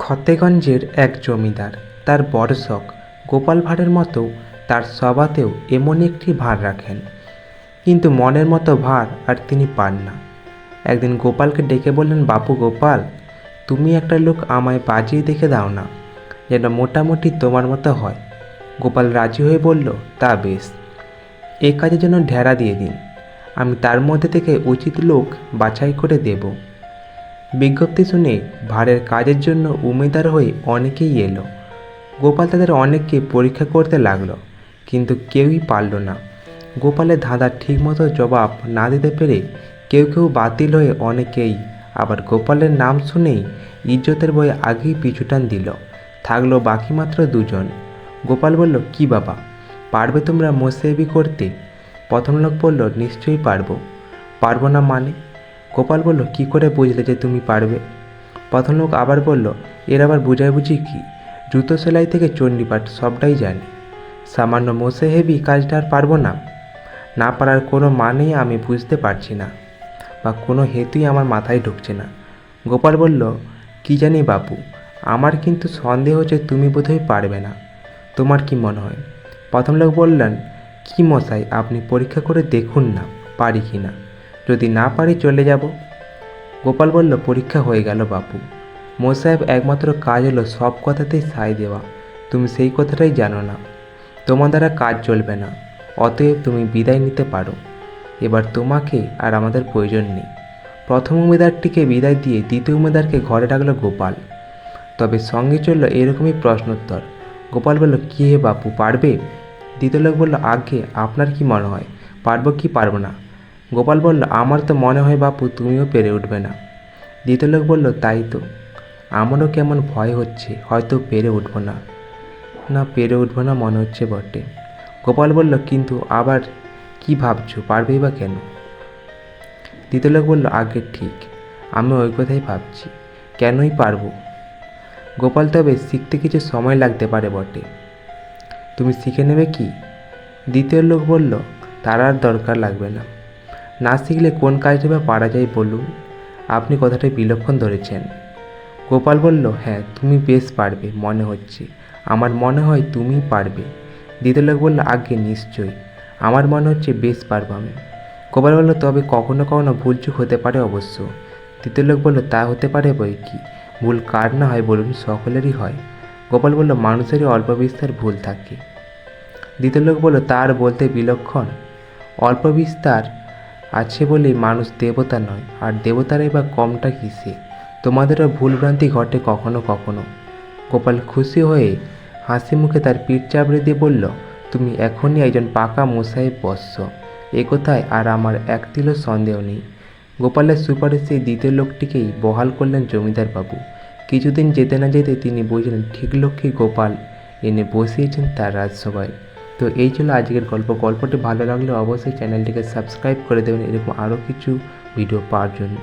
খতেগঞ্জের এক জমিদার, তার বড় শখ গোপাল ভাঁড়ের মতো তার সভাতেও এমনই একটি ভাঁড় রাখেন। কিন্তু মনের মতো ভাঁড় আর তিনি পান না। একদিন গোপালকে ডেকে বললেন, বাপু গোপাল, তুমি একটা লোক আমায় বাজিয়ে দেখে দাও না, যেন মোটামুটি তোমার মতো হয়। গোপাল রাজি হয়ে বলল, তা বেশ, এ কাজের জন্য ঢেরা দিয়ে দিন, আমি তার মধ্যে থেকে উচিত লোক বাছাই করে দেব। বিজ্ঞপ্তি শুনে ভাঁড়ের কাজের জন্য উমেদার হয়ে অনেকেই এলো। গোপাল তাদের অনেককে পরীক্ষা করতে লাগলো, কিন্তু কেউই পারল না। গোপালের ধাঁধার ঠিকমতো জবাব না দিতে পেরে কেউ কেউ বাতিল হয়ে অনেকেই আবার গোপালের নাম শুনেই ইজ্জতের ভয়ে আগেই পিছুটান দিল। থাকলো বাকি মাত্র দুজন। গোপাল বলল, কি বাবা, পারবে তোমরা মোসাহেবি করতে? প্রথম লোক বলল, নিশ্চয়ই পারবো। পারবো না মানে? গোপাল বলল, কি করে বুঝলে যে তুমি পারবে? প্রথম লোক আবার বলল, এর আবার বুঝাবুঝি কি? জুতো সেলাই থেকে চণ্ডীপাঠ সবটাই জানি, সামান্য মোসাহেবি কাজটা আর পারবো না? না পারার কোনো মানেই আমি বুঝতে পারছি না, বা কোনো হেতুই আমার মাথায় ঢুকছে না। গোপাল বলল, কি জানি বাপু, আমার কিন্তু সন্দেহ হচ্ছে তুমি বোধহয় পারবে না। তোমার কি মনে হয়? প্রথম লোক বললেন, কি মশাই, আপনি পরীক্ষা করে দেখুন না পারি কি না, যদি না পারি চলে যাব। গোপাল বলল, পরীক্ষা হয়ে গেল বাপু, মোসাহেব একমাত্র কাজ হলো সব কথাতেই সায় দেওয়া। তুমি সেই কথাটাই জানো না, তোমার দ্বারা কাজ চলবে না, অতএব তুমি বিদায় নিতে পারো। এবার তোমাকে আর আমাদের প্রয়োজন নেই। প্রথম উমেদারটিকে বিদায় দিয়ে দ্বিতীয় উমেদারকে ঘরে ডাকলো গোপাল। তবে সঙ্গে চলল এরকমই প্রশ্নোত্তর। গোপাল বলল, কী হে বাপু, পারবে? দ্বিতীয় লোক বলল, আগে আপনার কি মনে হয়, পারবো কি পারবো না? গোপাল বলল, আমার তো মনে হয় বাপু তুমিও পেরে উঠবে না। দ্বিতীয় লোক বলল, তাই তো, আমারও কেমন ভয় হচ্ছে, হয়তো পেরে উঠবো না। না, পেরে উঠবো না মনে হচ্ছে বটে। গোপাল বলল, কিন্তু আবার কি ভাবছো, পারবেই বা কেন? দ্বিতীয় লোক বলল, আগে ঠিক, আমি ওই কথাই ভাবছি, কেনই পারবো। গোপাল, তবে শিখতে কিছু সময় লাগতে পারে বটে, তুমি শিখে নেবে কি? দ্বিতীয় লোক বলল, তার আর দরকার লাগবে না, না শিখলে কোন কাজটা বা পারা যায় বলুন, আপনি কথাটা বিলক্ষণ ধরেছেন। গোপাল বলল, হ্যাঁ, তুমি বেশ পারবে মনে হচ্ছে, আমার মনে হয় তুমিই পারবে। দ্বিতীয় লোক বলল, আগে নিশ্চয়ই, আমার মনে হচ্ছে বেশ পারবো আমি। গোপাল বলল, তবে কখনো কখনো ভুলচুক হতে পারে অবশ্য। তৃতীয় লোক বলল, তা হতে পারে বই কি, ভুল কার না হয় বলুন, সকলেরই হয়। গোপাল বলল, মানুষেরই অল্প বিস্তার ভুল থাকে। দ্বিতীয় লোক বলল, তার বলতে বিলক্ষণ, অল্প বিস্তার আছে বলেই মানুষ দেবতা নয়, আর দেবতারাই বা কমটা কিসে? তোমাদেরও ভুলভ্রান্তি ঘটে কখনো কখনো। গোপাল খুশি হয়ে হাসি মুখে তার পিঠ চাপড়ে দিয়ে বলল, তুমি এখনই একজন পাকা মোসাহেব বৎস, এ কথায় আর আমার এক তিলও সন্দেহ নেই। গোপালের সুপারিশে দ্বিতীয় লোকটিকেই বহাল করলেন জমিদার বাবু। কিছুদিন যেতে না যেতে তিনি বুঝলেন ঠিক লোককেই গোপাল এনে বসিয়েছেন তার রাজসভায়। তো এই ছিল আজকের গল্প। গল্পটি ভালো লাগলে অবশ্যই চ্যানেলটিকে সাবস্ক্রাইব করে দেবেন এরকম আরও কিছু ভিডিও পাওয়ার জন্য।